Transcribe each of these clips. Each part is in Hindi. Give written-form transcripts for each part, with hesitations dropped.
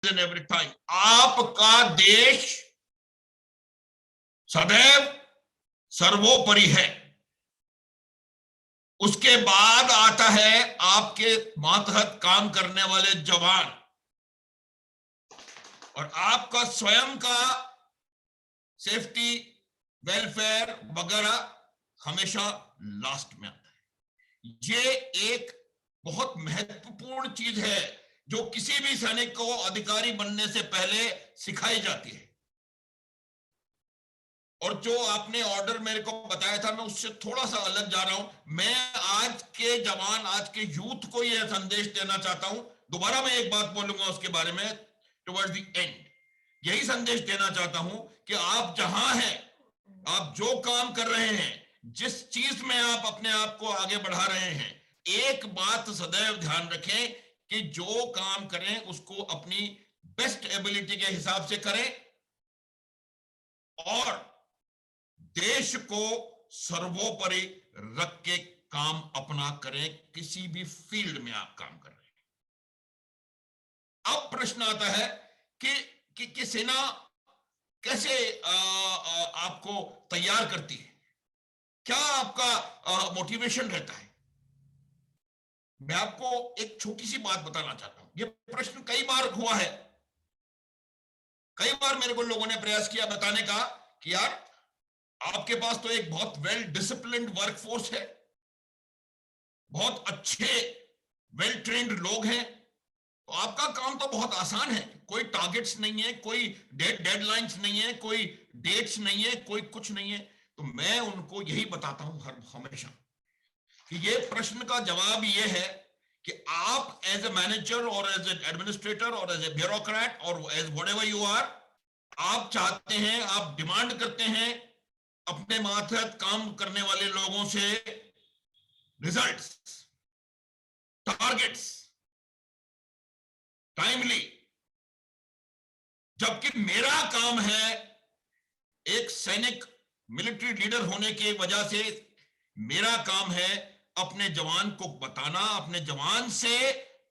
In every time. आपका देश सदैव सर्वोपरि है। उसके बाद आता है आपके मातहत काम करने वाले जवान, और आपका स्वयं का सेफ्टी वेलफेयर वगैरह हमेशा लास्ट में आता है। ये एक बहुत महत्वपूर्ण चीज है जो किसी भी सैनिक को अधिकारी बनने से पहले सिखाई जाती है। और जो आपने ऑर्डर मेरे को बताया था, मैं उससे थोड़ा सा अलग जा रहा हूं। मैं आज के जवान, आज के यूथ को यह संदेश देना चाहता हूं। दोबारा मैं एक बात बोलूंगा उसके बारे में टुवर्ड्स द एंड। यही संदेश देना चाहता हूं कि आप जहां हैं, आप जो काम कर रहे हैं, जिस चीज में आप अपने आप को आगे बढ़ा रहे हैं, एक बात सदैव ध्यान रखें कि जो काम करें उसको अपनी बेस्ट एबिलिटी के हिसाब से करें और देश को सर्वोपरि रख के काम अपना करें, किसी भी फील्ड में आप काम कर रहे हैं। अब प्रश्न आता है कि सेना कैसे आपको तैयार करती है, क्या आपका मोटिवेशन रहता है। मैं आपको एक छोटी सी बात बताना चाहता हूं। यह प्रश्न कई बार हुआ है, कई बार मेरे को लोगों ने प्रयास किया बताने का कि यार आपके पास तो एक बहुत वेल डिसिप्लिन्ड वर्कफोर्स है, बहुत अच्छे वेल ट्रेन्ड लोग हैं, तो आपका काम तो बहुत आसान है। कोई टारगेट्स नहीं है, कोई डेडलाइंस नहीं है, कोई डेट्स नहीं है, कोई कुछ नहीं है। तो मैं उनको यही बताता हूं हर हमेशा कि ये प्रश्न का जवाब ये है कि आप एज ए मैनेजर और एज ए एडमिनिस्ट्रेटर और एज ए ब्यूरोक्रेट और एज व्हाटएवर यू आर, आप चाहते हैं, आप डिमांड करते हैं अपने मातहत काम करने वाले लोगों से रिजल्ट्स, टारगेट्स, टाइमली। जबकि मेरा काम है, एक सैनिक मिलिट्री लीडर होने की वजह से मेरा काम है अपने जवान को बताना, अपने जवान से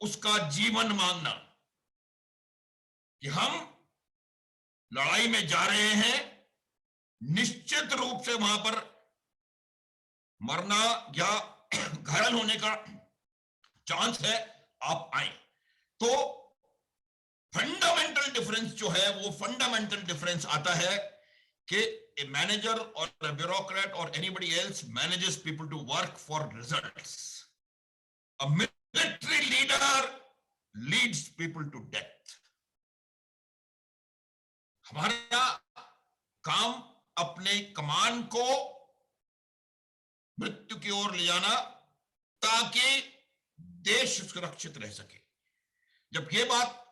उसका जीवन मांगना कि हम लड़ाई में जा रहे हैं, निश्चित रूप से वहां पर मरना या घायल होने का चांस है, आप आए। तो फंडामेंटल डिफरेंस जो है, वो फंडामेंटल डिफरेंस आता है कि a manager or a bureaucrat or anybody else manages people to work for results. A military leader leads people to death. हमारा काम अपने कमान को मृत्यु की ओर ले जाना ताकि देश सुरक्षित रह सके। जब ये बात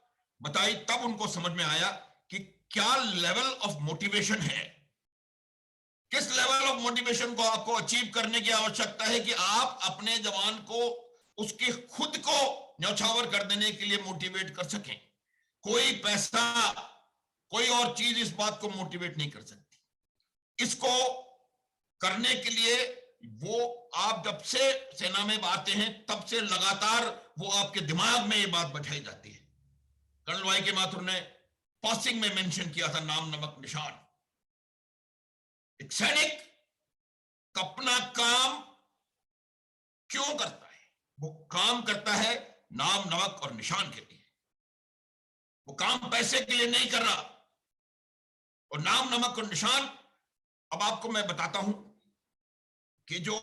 बताई तब उनको समझ में आया कि क्या लेवल ऑफ मोटिवेशन है, किस लेवल ऑफ मोटिवेशन को आपको अचीव करने की आवश्यकता है कि आप अपने जवान को उसके खुद को न्यौछावर कर देने के लिए मोटिवेट कर सकें। कोई पैसा, कोई और चीज इस बात को मोटिवेट नहीं कर सकती। इसको करने के लिए वो आप जब से सेना में आते हैं तब से लगातार वो आपके दिमाग में ये बात बैठाई जाती है। कर्नल वाई के माथुर ने पासिंग में मेंशन किया था नाम नमक निशान। एक सैनिक अपना काम क्यों करता है? वो काम करता है नाम नमक और निशान के लिए। वो काम पैसे के लिए नहीं कर रहा। और नाम नमक और निशान, अब आपको मैं बताता हूं कि जो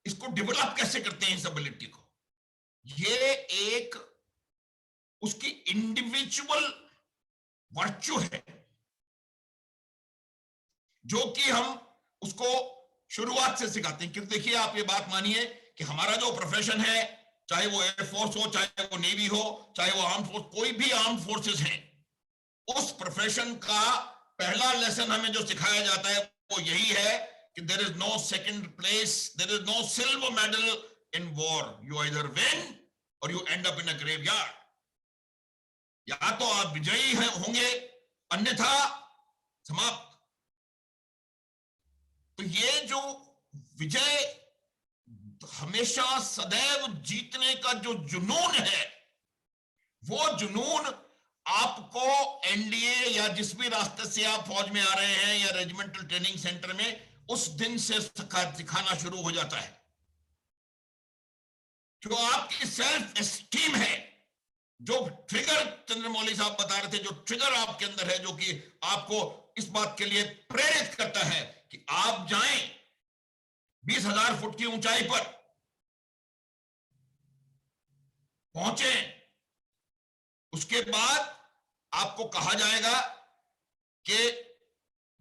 इसको डेवलप कैसे करते हैं इस एबिलिटी को। ये एक उसकी इंडिविजुअल वर्च्यू है जो कि हम उसको शुरुआत से सिखाते हैं। क्योंकि देखिए, आप ये बात मानिए कि हमारा जो प्रोफेशन है, चाहे वो एयरफोर्स हो, चाहे वो नेवी हो, चाहे वो आर्म फोर्स, कोई भी आर्म फोर्सेस हैं, उस प्रोफेशन का पहला लेसन हमें जो सिखाया जाता है वो यही है कि there is no second place, there is no silver medal in war. You either win or you end up in a graveyard. या तो आप विजयी होंगे, अन्यथा समाप्त। तो ये जो विजय, हमेशा सदैव जीतने का जो जुनून है, वो जुनून एनडीए या जिस भी रास्ते से आप फौज में आ रहे हैं या रेजिमेंटल ट्रेनिंग सेंटर में, उस दिन से सिखाना शुरू हो जाता है। जो आपकी सेल्फ एस्टीम है, जो ट्रिगर चंद्रमौली साहब बता रहे थे, जो ट्रिगर आपके अंदर है, जो कि आपको इस बात के लिए प्रेरित करता है कि आप जाएं 20,000 फुट की ऊंचाई पर पहुंचे, उसके बाद आपको कहा जाएगा कि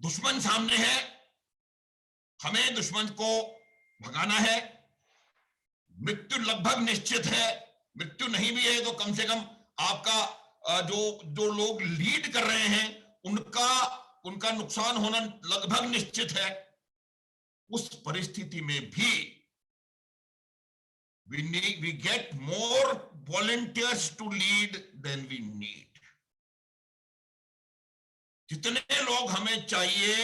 दुश्मन सामने है, हमें दुश्मन को भगाना है, मृत्यु लगभग निश्चित है, मृत्यु नहीं भी है तो कम से कम आपका जो जो लोग लीड कर रहे हैं उनका नुकसान होना लगभग निश्चित है। उस परिस्थिति में भी we get more volunteers to lead than we need. जितने लोग हमें चाहिए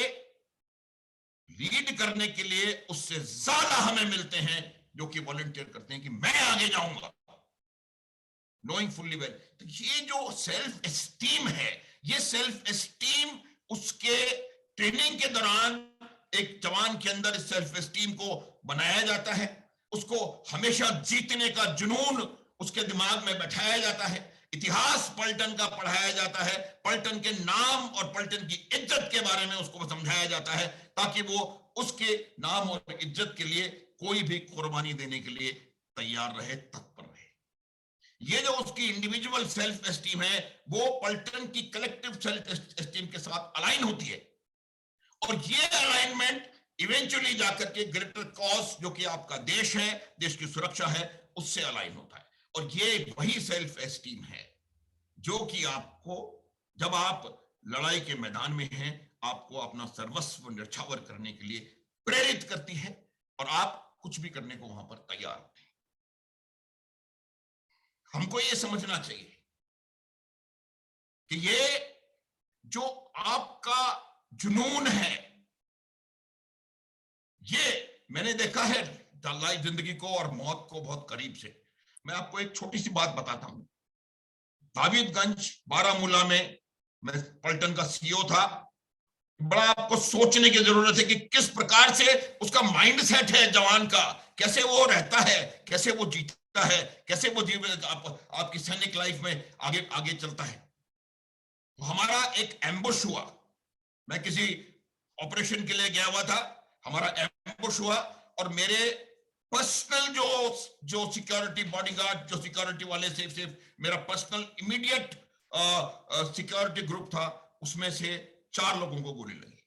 लीड करने के लिए, उससे ज्यादा हमें मिलते हैं जो कि वॉलंटियर करते हैं कि मैं आगे जाऊंगा, नोइंग फुल्ली वेल। तो ये जो सेल्फ एस्टीम है, ये सेल्फ एस्टीम उसके ट्रेनिंग के दौरान एक जवान के अंदर सेल्फ एस्टीम को बनाया जाता है, उसको हमेशा जीतने का जुनून उसके दिमाग में बैठाया जाता है, इतिहास पलटन का पढ़ाया जाता है, पलटन के नाम और पलटन की इज्जत के बारे में उसको समझाया जाता है, ताकि वो उसके नाम और इज्जत के लिए कोई भी कुर्बानी देने के लिए तैयार रहे, तत्पर रहे। ये जो उसकी इंडिविजुअल सेल्फ एस्टीम है, वो पलटन की कलेक्टिव सेल्फ एस्टीम के साथ अलाइन होती है, और ये अलाइनमेंट इवेंचुअली जाकर के ग्रेटर कॉज, जो कि आपका देश है, देश की सुरक्षा है, उससे अलाइन होता है। और ये वही सेल्फ एस्टीम है जो कि आपको, जब आप लड़ाई के मैदान में हैं, आपको अपना सर्वस्व न्यौछावर करने के लिए प्रेरित करती है, और आप कुछ भी करने को वहां पर तैयार होते हैं। हमको ये समझना चाहिए कि ये जो आपका जुनून है, ये मैंने देखा है लाइफ जिंदगी को और मौत को बहुत करीब से। मैं आपको एक छोटी सी बात बताता हूं। दाविदगंज बारामूला में मैं पलटन का सीईओ था। बड़ा आपको सोचने की जरूरत है कि किस प्रकार से उसका माइंड सेट है जवान का, कैसे वो रहता है, कैसे वो जीता है, कैसे वो जीवन आपकी सैनिक लाइफ में आगे आगे चलता है। तो हमारा एक एम्बुश हुआ, मैं किसी ऑपरेशन के लिए गया हुआ था, हमारा एम्बुश हुआ, और मेरे पर्सनल जो सिक्योरिटी बॉडीगार्ड, जो सिक्योरिटी वाले से मेरा पर्सनल इमीडिएट सिक्योरिटी ग्रुप था, उसमें से 4 लोगों को गोली लगी।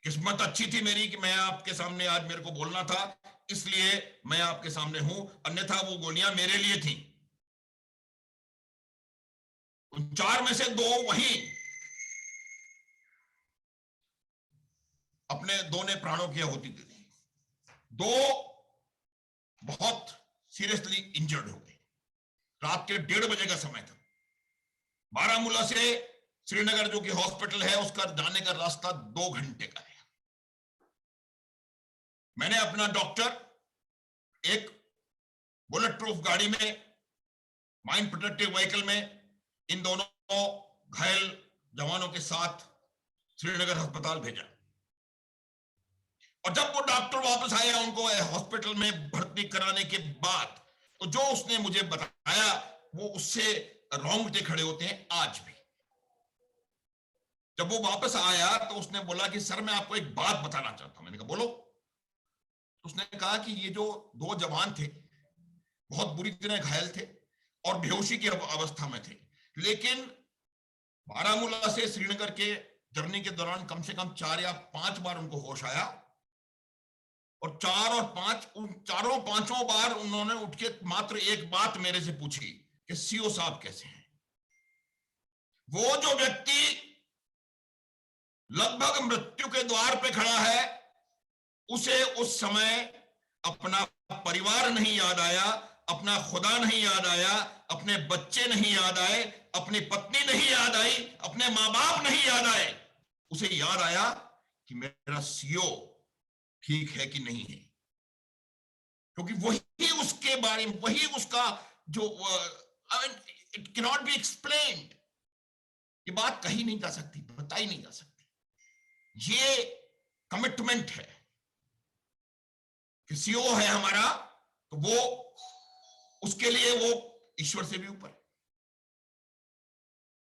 किस्मत अच्छी थी मेरी कि मैं आपके सामने आज मेरे को बोलना था, इसलिए मैं आपके सामने हूं, अन्यथा वो गोलियां मेरे लिए थी। उन 4 में से 2 वहीं अपने 2 ने प्राणों की आहुति दे दी, 2 बहुत सीरियसली इंजर्ड हो गए। रात के 1:30 बजे का समय था। बारामूला से श्रीनगर जो कि हॉस्पिटल है, उसका जाने का रास्ता 2 घंटे का है। मैंने अपना डॉक्टर एक बुलेट प्रूफ गाड़ी में, माइंड प्रोटेक्टिव व्हीकल में, इन दोनों घायल जवानों के साथ श्रीनगर अस्पताल भेजा। और जब वो डॉक्टर वापस आया उनको हॉस्पिटल में भर्ती कराने के बाद, तो जो उसने मुझे बताया वो उससे रोंगटे खड़े होते हैं आज भी। जब वो वापस आया तो उसने बोला कि सर मैं आपको एक बात बताना चाहता हूं। मैंने कहा बोलो। तो उसने कहा कि ये जो 2 जवान थे बहुत बुरी तरह घायल थे और बेहोशी की अवस्था में थे, लेकिन बारामूला से श्रीनगर के जर्नी के दौरान कम से कम 4 या 5 बार उनको होश आया, और 4 और 5 उन चारों पांचों बार उन्होंने उठ के मात्र एक बात मेरे से पूछी कि सीओ साहब कैसे हैं। वो जो व्यक्ति लगभग मृत्यु के द्वार पे खड़ा है, उसे उस समय अपना परिवार नहीं याद आया, अपना खुदा नहीं याद आया, अपने बच्चे नहीं याद आए, अपनी पत्नी नहीं याद आई, अपने मां बाप नहीं याद आए। उसे याद आया कि मेरा सीओ ठीक है कि नहीं है, क्योंकि वही उसके बारे में, वही उसका जो it can not be explained. ये बात कही नहीं जा सकती, बताई नहीं जा सकती। ये कमिटमेंट है कि सीओ है हमारा, तो वो उसके लिए वो ईश्वर से भी ऊपर है।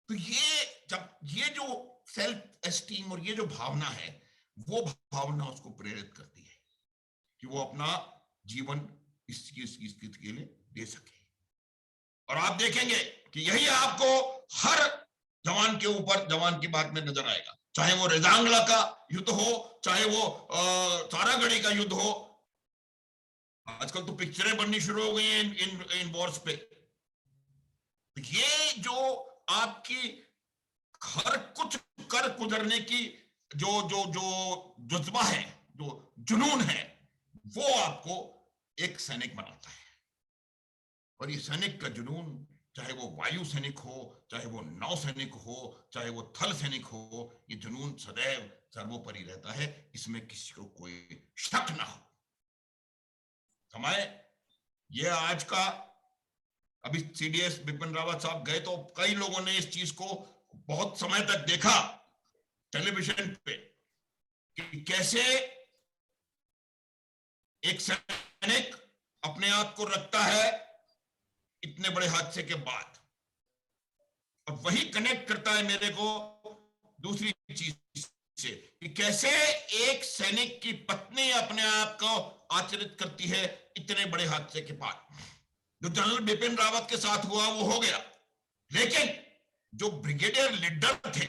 तो ये जो सेल्फ एस्टीम और ये जो भावना है, वो भावना उसको प्रेरित करती है कि वो अपना जीवन इसकी स्थिति के लिए दे सके। और आप देखेंगे कि यही आपको हर जवान के ऊपर, जवान की बात में नजर आएगा, चाहे वो रेजांगला का युद्ध हो, चाहे वो तारागढ़ी का युद्ध हो। आजकल तो पिक्चरें बननी शुरू हो गई हैं इन वॉर्स पे। ये जो आपकी हर कुछ कर गुजरने की जो जो जो जज्बा है, जो जुनून है, वो आपको एक सैनिक बनाता है। और ये सैनिक का जुनून, चाहे वो वायु सैनिक हो, चाहे वो नौ सैनिक हो, चाहे वो थल सैनिक हो, ये जुनून सदैव सर्वोपरि रहता है, इसमें किसी को कोई शक ना हो। समय ये आज का, अभी सीडीएस बिपिन रावत साहब गए तो कई लोगों ने इस चीज को बहुत समय तक देखा टेलीविजन पे कि कैसे एक सैनिक अपने आप को रखता है इतने बड़े हादसे के बाद। और वही कनेक्ट करता है मेरे को दूसरी चीज से कि कैसे एक सैनिक की पत्नी अपने आप को आचरित करती है इतने बड़े हादसे के बाद। जो जनरल बिपिन रावत के साथ हुआ वो हो गया, लेकिन जो ब्रिगेडियर लीडर थे,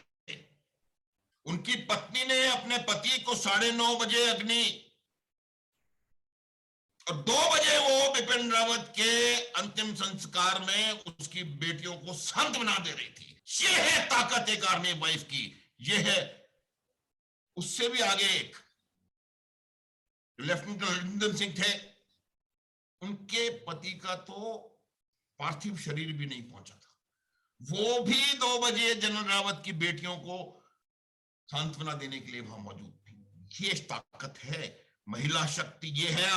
उनकी पत्नी ने अपने पति को 9:30 बजे अग्नि और 2 बजे वो बिपिन रावत के अंतिम संस्कार में उसकी बेटियों को सांत्वना दे रही थी। ये है ताकत एक आर्मी वाइफ की। ये है, उससे भी आगे एक लेफ्टिनेंट रविंदर सिंह थे, उनके पति का तो पार्थिव शरीर भी नहीं पहुंचा था, वो भी 2 बजे जनरल रावत की बेटियों को सांत्वना देने के लिए वहां मौजूद थी। ये ताकत है, महिला शक्ति। ये है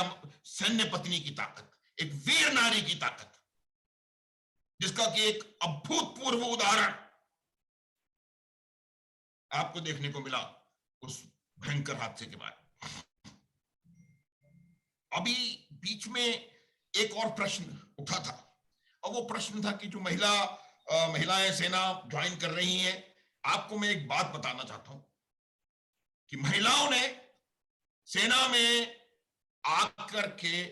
सैन्य पत्नी की ताकत, एक वीर नारी की ताकत, जिसका कि एक अभूतपूर्व उदाहरण आपको देखने को मिला उस भयंकर हादसे के बाद। अभी बीच में एक और प्रश्न उठा था, और वो प्रश्न था कि जो महिलाएं सेना ज्वाइन कर रही हैं। आपको मैं एक बात बताना चाहता हूं कि महिलाओं ने सेना में आकर के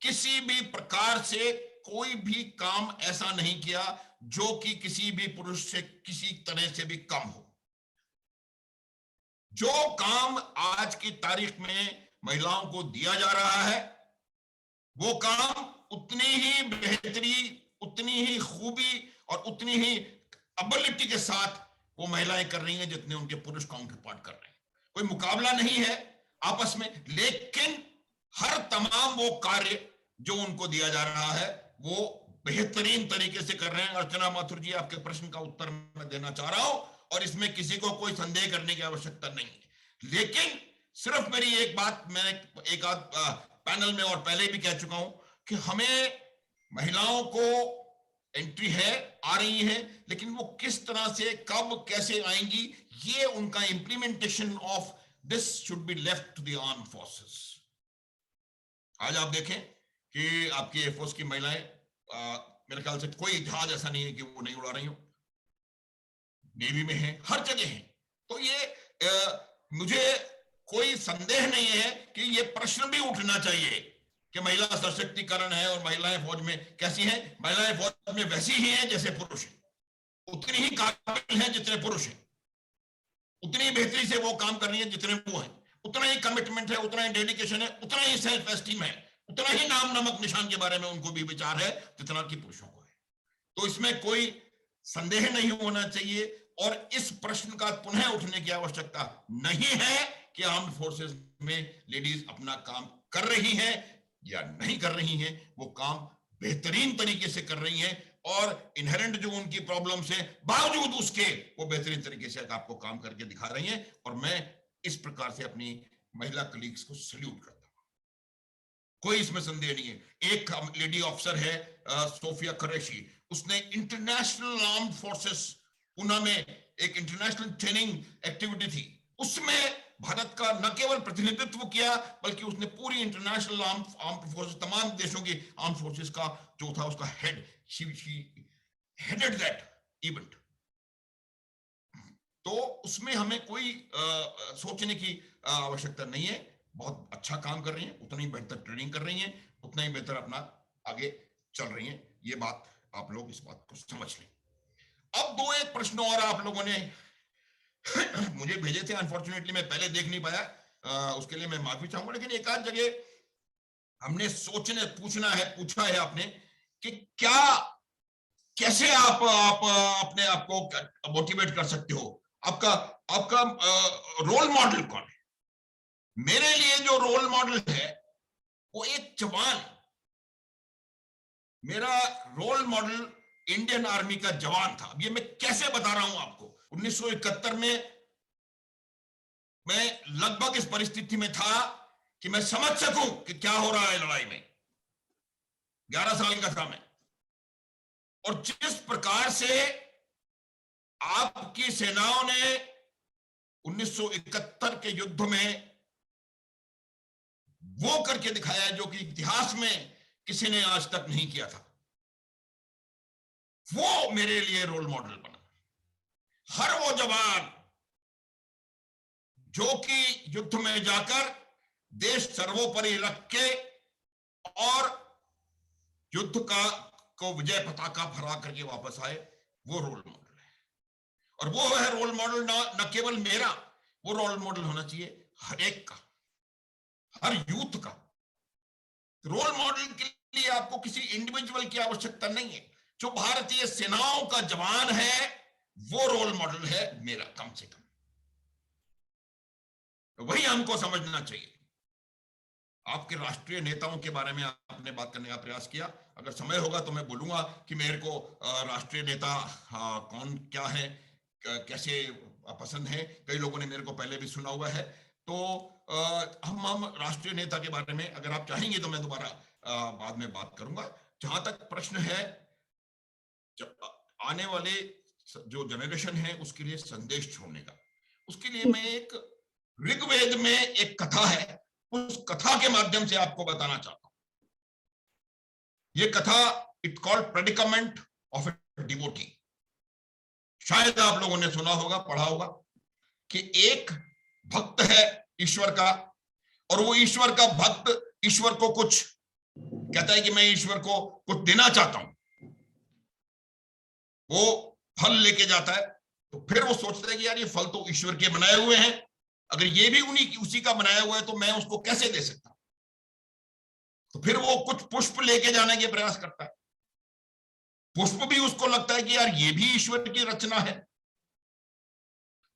किसी भी प्रकार से कोई भी काम ऐसा नहीं किया जो कि किसी भी पुरुष से किसी तरह से भी कम हो। जो काम आज की तारीख में महिलाओं को दिया जा रहा है, वो काम उतनी ही बेहतरी, उतनी ही खूबी और उतनी ही एबिलिटी के साथ वो महिलाएं कर रही हैं जितने उनके पुरुष काउंटर पार्ट कर रहे हैं। कोई मुकाबला नहीं है आपस में, लेकिन हर तमाम वो कार्य जो उनको दिया जा रहा है वो बेहतरीन तरीके से कर रहे हैं। अर्चना माथुर जी, आपके प्रश्न का उत्तर मैं देना चाह रहा हूं और इसमें किसी को कोई संदेह करने की आवश्यकता नहीं है। लेकिन सिर्फ मेरी एक बात, मैं एक आध पैनल में और पहले भी कह चुका हूं कि हमें महिलाओं को एंट्री है, आ रही है, लेकिन वो किस तरह से, कब, कैसे आएंगी, ये उनका implementation of this should be left to the armed forces. आज आप देखें कि आपकी एयरफोर्स की महिलाएं, मेरे ख्याल से कोई जहाज ऐसा नहीं है कि वो नहीं उड़ा रही हो, नेवी में है, हर जगह है। तो ये मुझे कोई संदेह नहीं है कि ये प्रश्न भी उठना चाहिए कि महिला सशक्तिकरण है और महिलाएं फौज में कैसी हैं। महिलाएं फौज में वैसी ही हैं जैसे पुरुष हैं, उतनी ही काबिल हैं जितने पुरुष हैं, उतनी बेहतरी से वो काम कर रही है जितने वो हैं, उतना ही कमिटमेंट है, उतना ही डेडिकेशन है, उतना ही सेल्फ एस्टीम है, उतना ही नाम नमक निशान के बारे में उनको भी विचार है जितना कि पुरुषों को है। तो इसमें कोई संदेह नहीं होना चाहिए और इस प्रश्न का पुनः उठने की आवश्यकता नहीं है कि आर्म्ड फोर्सेस में लेडीज अपना काम कर रही हैं या नहीं कर रही हैं। वो काम बेहतरीन तरीके से कर रही हैं और इनहेरेंट जो उनकी प्रॉब्लम्स है, बावजूद उसके वो बेहतरीन तरीके से आपको काम करके दिखा रही हैं। और मैं इस प्रकार से अपनी महिला कलीग्स को सल्यूट करता हूं, कोई इसमें संदेह नहीं है। एक लेडी ऑफिसर है सोफिया कुरैशी, उसने इंटरनेशनल आर्म्ड फोर्सेस पुणे में एक इंटरनेशनल ट्रेनिंग एक्टिविटी थी, उसमें भारत का न केवल प्रतिनिधित्व किया बल्कि उसने पूरी इंटरनेशनल आर्म फोर्सेस, तमाम देशों की आर्म फोर्सेस का जो था उसका head, she headed that event. तो उसमें हमें कोई सोचने की आवश्यकता नहीं है। बहुत अच्छा काम कर रही हैं, उतना ही बेहतर ट्रेनिंग कर रही हैं, उतना ही बेहतर अपना आगे चल रही हैं। ये बात आप लोग इस बात को समझ लें। अब दो एक प्रश्न और आप लोगों ने मुझे भेजे थे, अनफॉर्चुनेटली मैं पहले देख नहीं पाया, उसके लिए मैं माफी चाहूंगा। लेकिन एक आध जगह हमने पूछा है आपने कि क्या, कैसे आप अपने आप को मोटिवेट कर सकते हो, आपका आपका रोल मॉडल कौन है? मेरे लिए जो रोल मॉडल है वो एक जवान, मेरा रोल मॉडल इंडियन आर्मी का जवान था। अब ये मैं कैसे बता रहा हूं आपको, 1971 में मैं लगभग इस परिस्थिति में था कि मैं समझ सकूं कि क्या हो रहा है लड़ाई में। 11 साल का था मैं, और जिस प्रकार से आपकी सेनाओं ने 1971 के युद्ध में वो करके दिखाया जो कि इतिहास में किसी ने आज तक नहीं किया था, वो मेरे लिए रोल मॉडल बना। हर वो जवान जो कि युद्ध में जाकर देश सर्वोपरि रख के और युद्ध को विजय पताका फहरा करके वापस आए, वो रोल मॉडल है। और वो है रोल मॉडल न केवल मेरा, वो रोल मॉडल होना चाहिए हर एक का, हर यूथ का। रोल मॉडल के लिए आपको किसी इंडिविजुअल की आवश्यकता नहीं है। जो भारतीय सेनाओं का जवान है वो रोल मॉडल है मेरा, कम से कम वही हमको समझना चाहिए। आपके राष्ट्रीय नेताओं के बारे में आपने बात करने का प्रयास किया, अगर समय होगा तो मैं बोलूंगा कि मेरे को राष्ट्रीय नेता कौन क्या है, कैसे पसंद है। कई लोगों ने मेरे को पहले भी सुना हुआ है। तो हम राष्ट्रीय नेता के बारे में अगर आप चाहेंगे तो मैं दोबारा बाद में बात करूंगा। जहां तक प्रश्न है आने वाले जो जनरेशन है उसके लिए संदेश छोड़ने का, उसके लिए मैं एक ऋग्वेद में एक कथा है, उस कथा के माध्यम से आपको बताना चाहता हूं। यह कथा it called predicament of a devotee. शायद आप लोगों ने सुना होगा, पढ़ा होगा कि एक भक्त है ईश्वर का, और वो ईश्वर का भक्त ईश्वर को कुछ कहता है कि मैं ईश्वर को कुछ देना चाहता हूं। वो फल लेके जाता है, तो फिर वो सोचता है कि यार ये फल तो ईश्वर के बनाए हुए हैं, अगर ये भी उसी का बनाया हुआ है तो मैं उसको कैसे दे सकता हूं। तो फिर वो कुछ पुष्प लेके जाने के प्रयास करता है। पुष्प भी उसको लगता है कि यार ये भी ईश्वर की रचना है।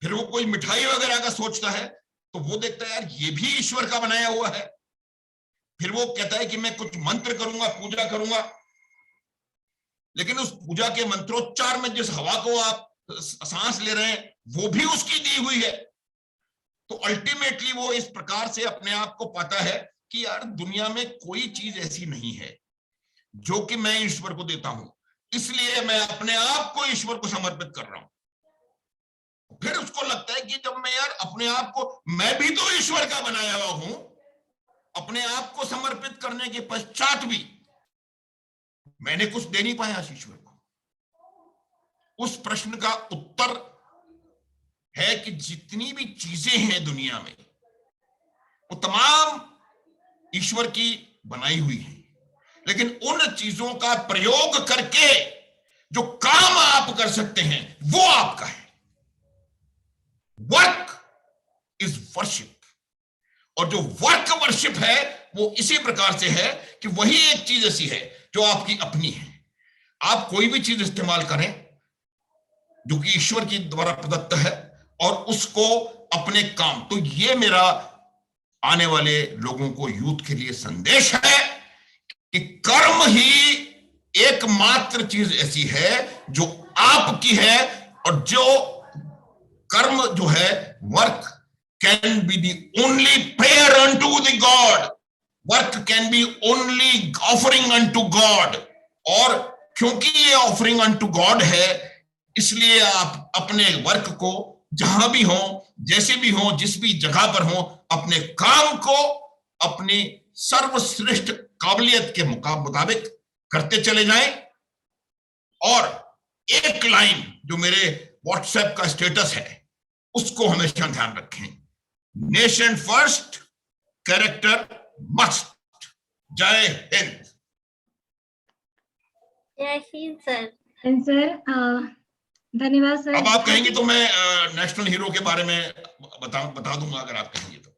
फिर वो कोई मिठाई वगैरह का सोचता है, तो वो देखता है यार ये भी ईश्वर का बनाया हुआ है। फिर वो कहता है कि मैं कुछ मंत्र करूंगा, पूजा करूंगा, लेकिन उस पूजा के मंत्रोच्चार में जिस हवा को आप सांस ले रहे हैं वो भी उसकी दी हुई है। तो अल्टीमेटली वो इस प्रकार से अपने आप को पाता है कि यार दुनिया में कोई चीज ऐसी नहीं है जो कि मैं ईश्वर को देता हूं, इसलिए मैं अपने आप को ईश्वर को समर्पित कर रहा हूं। फिर उसको लगता है कि जब मैं यार अपने आप को, मैं भी तो ईश्वर का बनाया हुआ हूं, अपने आप को समर्पित करने के पश्चात भी मैंने कुछ दे नहीं पाया ईश्वर को। उस प्रश्न का उत्तर है कि जितनी भी चीजें हैं दुनिया में वो तमाम ईश्वर की बनाई हुई हैं, लेकिन उन चीजों का प्रयोग करके जो काम आप कर सकते हैं वो आपका है। वर्क इज वर्शिप, और जो वर्क वर्शिप है वो इसी प्रकार से है कि वही एक चीज ऐसी है जो आपकी अपनी है। आप कोई भी चीज इस्तेमाल करें जो कि ईश्वर की द्वारा प्रदत्त है और उसको अपने काम, तो ये मेरा आने वाले लोगों को, यूथ के लिए संदेश है कि कर्म ही एकमात्र चीज ऐसी है जो आपकी है, और जो कर्म जो है, work can be the only prayer unto the God, work can be only offering unto God. और क्योंकि ये ऑफरिंग अनटू गॉड है, इसलिए आप अपने वर्क को जहां भी हो, जैसे भी हो, जिस भी जगह पर हो, अपने काम को अपनी सर्वश्रेष्ठ काबिलियत के मुताबिक करते चले जाएं। और एक लाइन जो मेरे व्हाट्सएप का स्टेटस है उसको हमेशा ध्यान रखें, नेशन फर्स्ट, कैरेक्टर मस्ट। जय हिंद। जय हिंद सर। सर धन्यवाद सर। अब आप कहेंगे तो मैं नेशनल हीरो के बारे में बता दूंगा, अगर आप कहेंगे तो।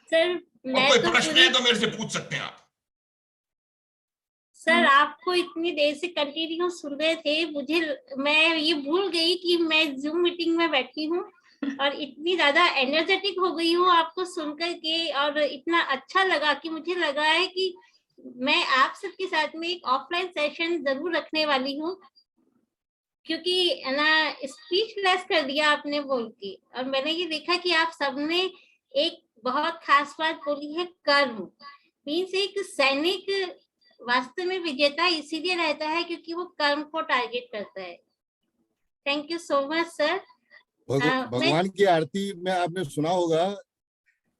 सर और कोई प्रश्न है तो मेरे से पूछ सकते हैं आप। सर आपको इतनी देर से कंटिन्यू सुन रहे थे, मैं ये भूल गई कि मैं जूम मीटिंग में बैठी हूँ और इतनी ज्यादा एनर्जेटिक हो गई हूँ आपको सुनकर के, और इतना अच्छा लगा कि मुझे लगा है कि मैं आप सबके साथ में एक ऑफलाइन सेशन जरूर रखने वाली हूँ, क्योंकि ना स्पीचलेस कर दिया आपने बोल के। और मैंने ये देखा कि आप सबने एक बहुत खास बात बोली है, कर्म। मीन्स एक सैनिक वास्तव में विजेता इसीलिए रहता है क्योंकि वो कर्म को टारगेट करता है। Thank you so much sir. भगवान की आरती में आपने सुना होगा,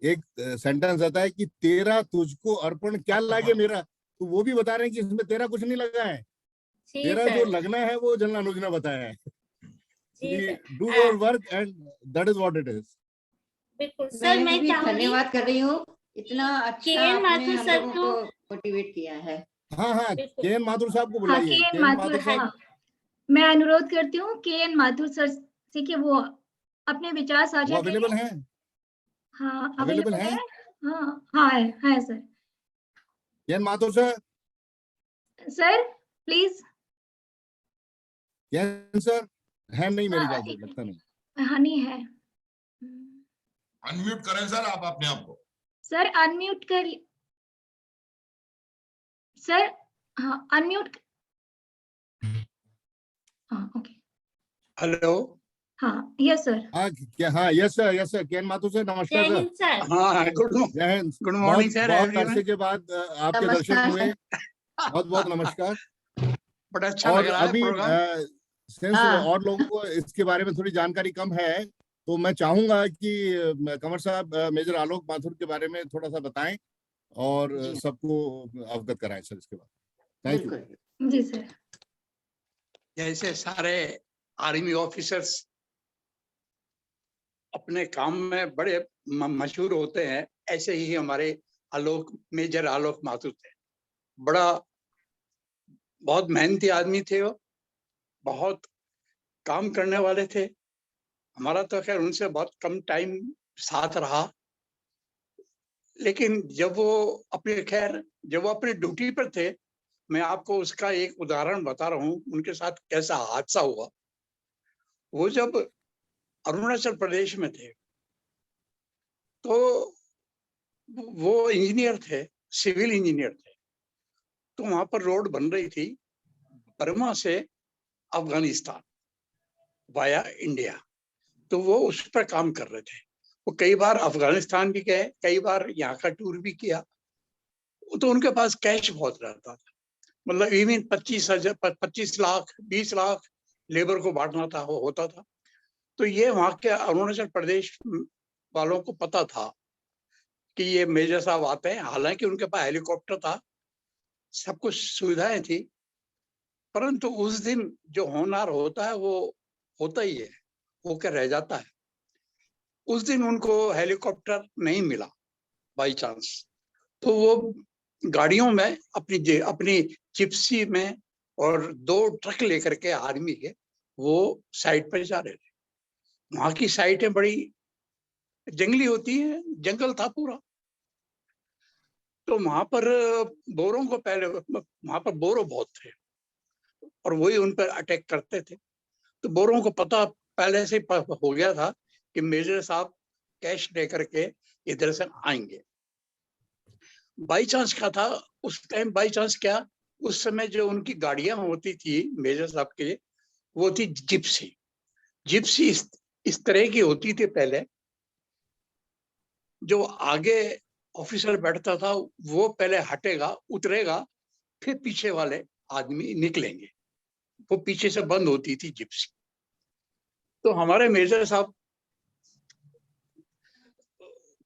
एक सेंटेंस आता है कि तेरा तुझको अर्पण क्या लागे मेरा, तो वो भी बता रहे हैं कि इसमें तेरा कुछ नहीं लगा है, तेरा जो लगना है वो जन अनुज ने बताया है। Do your work and that is what it is. बिल्कुल सर, मैं धन्यवाद कर रही हूँ, इतना अच्छा आपने हम लोगों को मोटिवेट किया है। हाँ, के.एन. माथुर साहब को बुलाइए। के.एन. माथुर साहब, मैं अनुरोध करती हूँ के.एन. माथुर सर से कि वो अपने विचार साझा करें। अवेलेबल हैं? हाँ अवेलेबल है। हाँ है sir. K. N.. Mathur sir please. K. N.. Sir है नहीं, मेरी ख्याल से लगता नहीं। हाँ नहीं है। अनम्यूट करें सर आप अपने आप को। सर अनम्यूट कर सर। हाँ अनम्यूट। हाँ ओके। हेलो। हाँ यस सर। हाँ yes sir K. N.. Mathur sir नमस्कार सर। हाँ गुड मॉर्निंग सर। बहुत अरसे के बाद आपके दर्शन हुए, बहुत नमस्कार। बड़ा अच्छा लग रहा है अभी सिंस और लोगों को इसके बारे में थोड़ी जानकारी कम है, तो मैं चाहूंगा कि कंवर साहब मेजर आलोक माथुर के बारे में थोड़ा सा बताएं और सबको अवगत कराएं सर इसके बाद। Thank you. जी सर। जैसे सारे आर्मी ऑफिसर्स अपने काम में बड़े मशहूर होते हैं, ऐसे ही हमारे मेजर आलोक माथुर थे। बहुत मेहनती आदमी थे, वो बहुत काम करने वाले थे। हमारा तो खैर उनसे बहुत कम टाइम साथ रहा, लेकिन जब वो अपने ड्यूटी पर थे, मैं आपको उसका एक उदाहरण बता रहा हूँ, उनके साथ कैसा हादसा हुआ। वो जब अरुणाचल प्रदेश में थे तो वो इंजीनियर थे, सिविल इंजीनियर थे। तो वहां पर रोड बन रही थी बर्मा से अफगानिस्तान वाया इंडिया, तो वो उस पर काम कर रहे थे। वो कई बार अफगानिस्तान भी गए, कई बार यहाँ का टूर भी किया। तो उनके पास कैश बहुत रहता था, मतलब इवन 25 लाख 20 लाख लेबर को बांटना था, होता था। तो ये वहां के अरुणाचल प्रदेश वालों को पता था कि ये मेजर साहब आते हैं। हालांकि उनके पास हेलीकॉप्टर था, सब कुछ सुविधाएं थी, परंतु उस दिन जो होनहार होता है वो होता ही है, होकर रह जाता है। उस दिन उनको हेलीकॉप्टर नहीं मिला बाई चांस, तो वो गाड़ियों में अपनी जिप्सी में और 2 ट्रक लेकर के आर्मी के वो साइड पर जा रहे थे। वहां की साइटें बड़ी जंगली होती हैं, जंगल था पूरा। तो वहां पर बोरों को वहां पर बोरो बहुत थे और वही उन पर अटैक करते थे। तो बोरों को पता पहले से हो गया था कि मेजर साहब कैश लेकर के इधर से आएंगे। बाई चांस क्या था उस टाइम, बाई चांस क्या, उस समय जो उनकी गाड़ियां होती थी मेजर साहब के, वो थी जिप्सी। जिप्सी इस तरह की होती थी पहले, जो आगे ऑफिसर बैठता था वो पहले हटेगा, उतरेगा, फिर पीछे वाले आदमी निकलेंगे। वो पीछे से बंद होती थी जिप्सी। तो हमारे मेजर साहब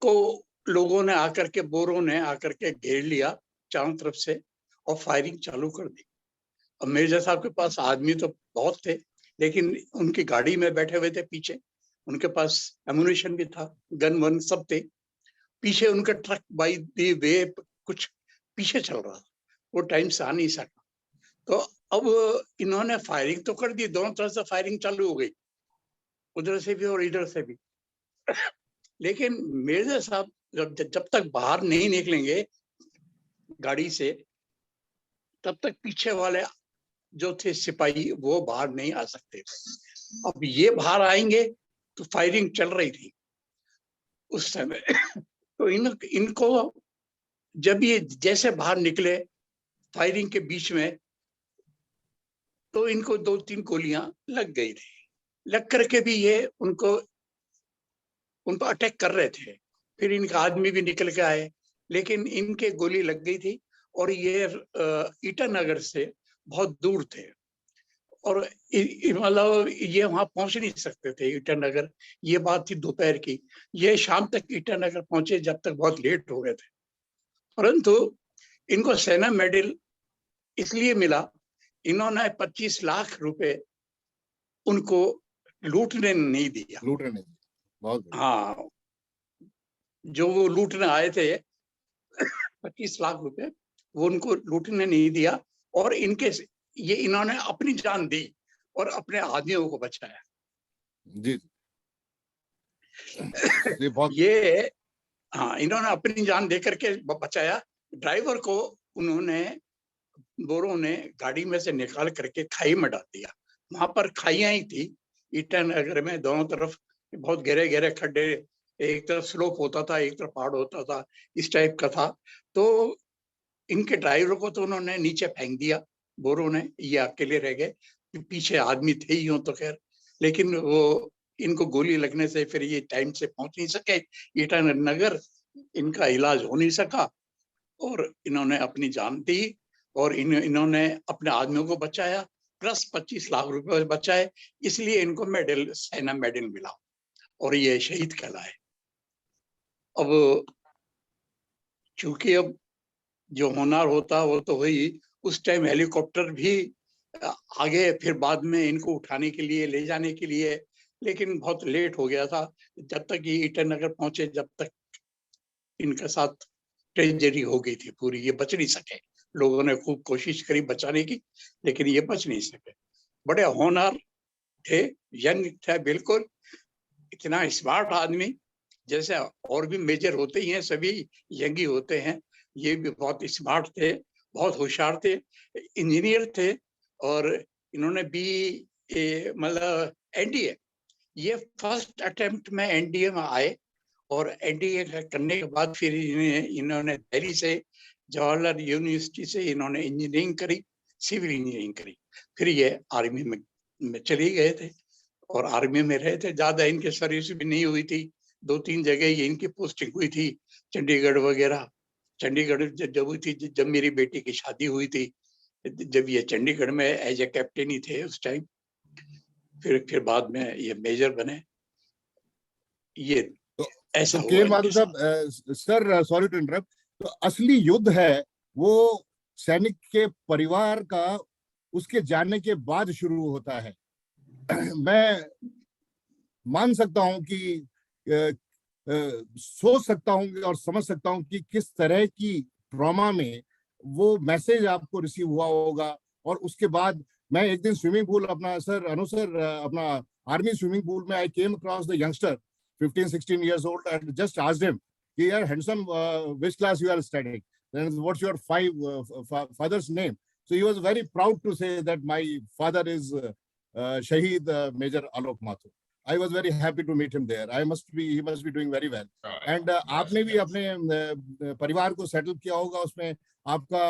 को लोगों ने आकर के, बोरों ने आकर के घेर लिया चारों तरफ से और फायरिंग चालू कर दी। अब मेजर साहब के पास आदमी तो बहुत थे, लेकिन उनकी गाड़ी में बैठे हुए थे पीछे, उनके पास एमुनिशन भी था, गन वन सब थे पीछे। उनका ट्रक बाई दी वे कुछ पीछे चल रहा था, वो टाइम से आ नहीं सका। तो अब इन्होंने फायरिंग तो कर दी, दोनों तरफ से फायरिंग चालू हो गई, उधर से भी और इधर से भी। लेकिन मेजर साहब जब तक बाहर नहीं निकलेंगे गाड़ी से, तब तक पीछे वाले जो थे सिपाही वो बाहर नहीं आ सकते थे। अब ये बाहर आएंगे तो फायरिंग चल रही थी उस समय। तो इनको जब ये जैसे बाहर निकले फायरिंग के बीच में, तो इनको 2-3 गोलियां लग गई थी। लग करके भी ये उनको अटैक कर रहे थे। फिर इनका आदमी भी निकल के आए, लेकिन इनके गोली लग गई थी और ये ईटानगर से बहुत दूर थे और मतलब ये वहां पहुंच नहीं सकते थे ईटानगर। ये बात थी दोपहर की। ये शाम तक ईटानगर पहुंचे जब तक बहुत लेट हो गए थे। परंतु इनको सेना मेडल इसलिए मिला, इन्होंने 25 लाख रुपए उनको लूटने नहीं दिया। लूटने नहीं दिया, बहुत बढ़िया। हाँ, जो वो लूटने आए थे 25 लाख रुपए वो उनको लूटने नहीं दिया और इन्होंने अपनी जान दी और अपने आदमियों को बचाया। जी ये बहुत हाँ, इन्होंने अपनी जान दे करके बचाया। ड्राइवर को उन्होंने, बोरों ने गाड़ी में से निकाल करके खाई में डाल दिया। वहां पर खाइयां ही थी ईटानगर में, दोनों तरफ बहुत गहरे गहरे खड्डे, एक तरफ स्लोप होता था, एक तरफ पहाड़ होता था, इस टाइप का था। तो इनके ड्राइवर को तो उन्होंने नीचे फेंक दिया बोरों ने, ये अकेले रह गए। पीछे आदमी थे ही यूं तो खैर, लेकिन वो इनको गोली लगने से फिर ये टाइम से पहुंच नहीं सके ईटानगर, इनका इलाज हो नहीं सका और इन्होंने अपनी जान दी और इन्होंने अपने आदमियों को बचाया, प्लस 25 लाख रुपए बचाए। इसलिए इनको मेडल, सेना मेडल मिला और ये शहीद कहलाए। अब चूंकि अब जो होनार होता वो तो हुई, उस टाइम हेलीकॉप्टर भी आगे फिर बाद में इनको उठाने के लिए, ले जाने के लिए, लेकिन बहुत लेट हो गया था। जब तक ये ईटानगर पहुंचे, जब तक इनके साथ ट्रेजेडी हो गई थी पूरी, ये बच नहीं सके। लोगों ने खूब कोशिश करी बचाने की, लेकिन ये बच नहीं सके। बड़े होनहार थे, यंग थे बिल्कुल, इतना स्मार्ट आदमी। जैसे और भी मेजर होते ही हैं, सभी यंग ही होते हैं, ये भी बहुत स्मार्ट थे, बहुत होशियार थे, इंजीनियर थे। और इन्होंने भी मतलब एनडीए, ये फर्स्ट अटेम्प्ट में एनडीए में आए और एनडीए करने के बाद फिर इन्होंने दिल्ली से, जवाहरलाल यूनिवर्सिटी से इन्होंने इंजीनियरिंग करी, सिविल इंजीनियरिंग करी। फिर ये आर्मी में चले गए थे और आर्मी में रहे थे। ज्यादा इनकी सर्विस भी नहीं हुई थी, 2-3 जगह ये इनकी पोस्टिंग हुई थी, चंडीगढ़ वगैरह। चंडीगढ़ जब हुई थी, जब मेरी बेटी की शादी हुई थी, जब ये चंडीगढ़ में एज ए कैप्टन ही थे उस टाइम। फिर बाद में ये मेजर बने। ये तो ऐसा तो हुआ के माधव इनके साहब, सर सॉरी टू इंटरप्ट, तो असली युद्ध है वो सैनिक के परिवार का उसके जानने के बाद शुरू होता है। मैं मान सकता हूं कि सोच सकता हूं और समझ सकता हूं कि किस तरह की ट्रॉमा में वो मैसेज आपको रिसीव हुआ होगा। और उसके बाद मैं एक दिन स्विमिंग पूल, अपना सर अनु सर, अपना आर्मी स्विमिंग पूल में I came across the youngster 15-16 years old and just asked him, "You are handsome, which class you are studying? Then what's your father's name?" So he was very proud to say that my father is Shaheed Major Alok Mathur. I was very happy to meet him there. He must be doing very well. And आपने भी अपने परिवार को सेटल किया होगा, उसमें आपका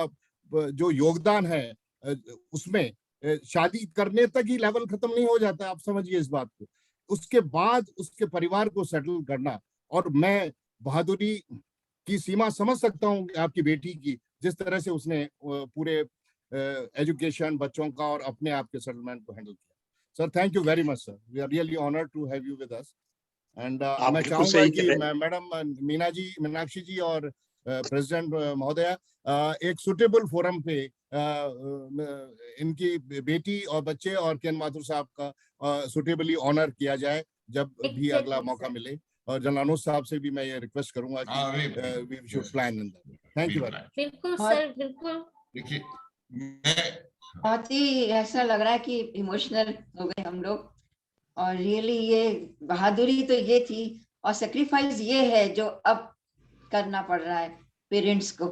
जो योगदान है उसमें शादी करने तक ही लेवल खत्म नहीं हो जाता, आप समझिए इस बात को। उसके बाद उसके परिवार को सेटल करना, और मैं बहादुरी की सीमा समझ सकता हूँ आपकी बेटी की, जिस तरह से उसने पूरे एजुकेशन, बच्चों का और अपने आप के सेटलमेंट को हैंडल किया। Sir thank you very much sir, we are really honoured to have you with us. And आप मैं बिल्कुल चाहूंगा सही कि कह रहे हैं। मैडम मीनाक्षी जी और प्रेसिडेंट महोदया एक सुटेबल फोरम पे इनकी बेटी और बच्चे और केएन माथुर साहब का सुटेबली ऑनर किया जाए जब भी अगला Exactly, मौका sir. मिले। और जनरल अनुज साहब से भी मैं ये रिक्वेस्ट करूंगा हाँ, कि we should yes, plan in that. Thank you we'll very plan. Much. बिल्कुल और- सर, बिल्कुल। देखिए मैं बहुत ही ऐसा लग रहा है कि इमोशनल हो गए हम लोग। और रियली ये बहादुरी तो ये थी, और सेक्रीफाइस ये है जो अब करना पड़ रहा है पेरेंट्स को,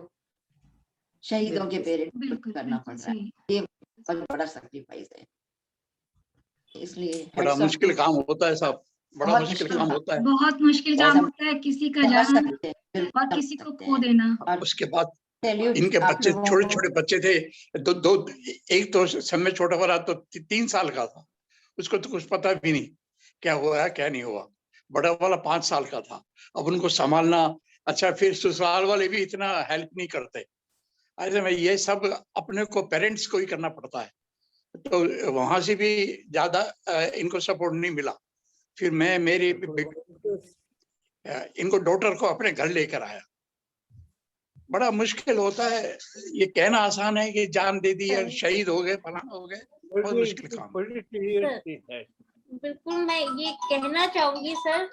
शहीदों के पेरेंट्स को बिल्कुल करना पड़ बिल्कुल रहा है। सही। बहुत बड़ा सेक्रीफाइस है, इसलिए बड़ा hats off मुश्किल to- काम होता है साहब, बड़ा बहुत मुश्किल मुश्किल काम था। होता है। बहुत मुश्किल बहुत काम होता है किसी का समझ जान सकते हैं, बिल्कुल और समझ किसी को सकते खो हैं। देना। और उसके बाद सैल्यूट इनके आप बच्चे लोगों छोटे को। छोटे बच्चे थे, दो एक तो सब में छोटा वाला तो 3 साल का था, उसको तो कुछ पता भी नहीं क्या हुआ है क्या नहीं हुआ। बड़ा वाला 5 साल का था, अब उनको संभालना। अच्छा, फिर ससुराल वाले भी इतना हेल्प नहीं करते। ऐसे में ये सब अपने को पेरेंट्स को ही करना पड़ता है, तो वहां से भी ज्यादा इनको सपोर्ट नहीं मिला। फिर मैं इनको डॉटर को अपने घर लेकर आया। बड़ा मुश्किल होता है, ये कहना आसान है कि जान दे दी और शहीद हो गए, फलाना हो गए, बहुत मुश्किल काम है। बिल्कुल मैं ये कहना चाहूंगी सर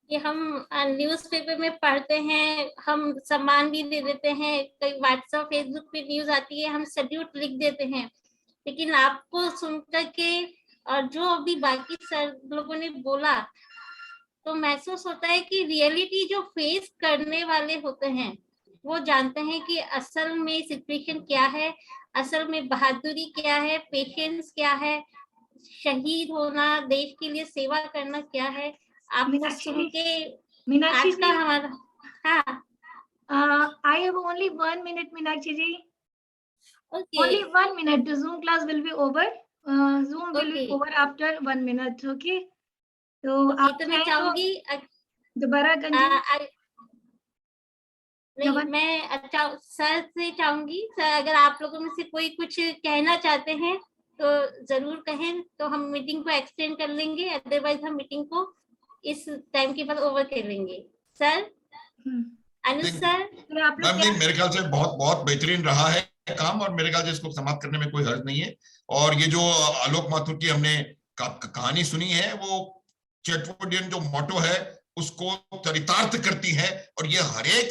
कि हम न्यूज़पेपर में पढ़ते हैं, हम सम्मान भी दे देते हैं, कई व्हाट्सएप फेसबुक पे न्यूज आती है, हम सैल्यूट लिख देते हैं, लेकिन आपको सुनकर के और जो अभी बाकी सर लोगों ने बोला तो महसूस होता है कि रियलिटी जो फेस करने वाले होते हैं वो जानते हैं कि असल में सिचुएशन क्या है, असल में बहादुरी क्या है, पेशेंस क्या है, शहीद होना, देश के लिए सेवा करना क्या है। आप मीनाक्षी सुन जी, के मीनाक्षी आज का जी, हमारा हाँ I have only 1 minute, Meenakshi ji. Okay Only 1 minute. The Zoom class will be over. Zoom will be Okay. over after 1 minute. Okay. तो ओके आप तो मैं चाहें तो चाहूंगी दोबारा कंटिन्यू। नहीं जवान- मैं अच्छा सर से चाहूंगी, सर अगर आप लोगों में से कोई कुछ कहना चाहते हैं तो जरूर कहें, तो हम मीटिंग को एक्सटेंड कर लेंगे, अदरवाइज हम मीटिंग को इस टाइम के बाद ओवर कर लेंगे। सर अनुज सर फिर आप लोग मैम नहीं, मेरे ख्याल से बहुत बहुत बेहतरीन रहा है काम, और मेरे ख्याल से इसको समाप्त करने में कोई हर्ज नहीं है। और ये जो आलोक माथुर की हमने कहानी सुनी है, वो चैटवुडियन जो मोटो है उसको चरितार्थ करती है, और ये हर एक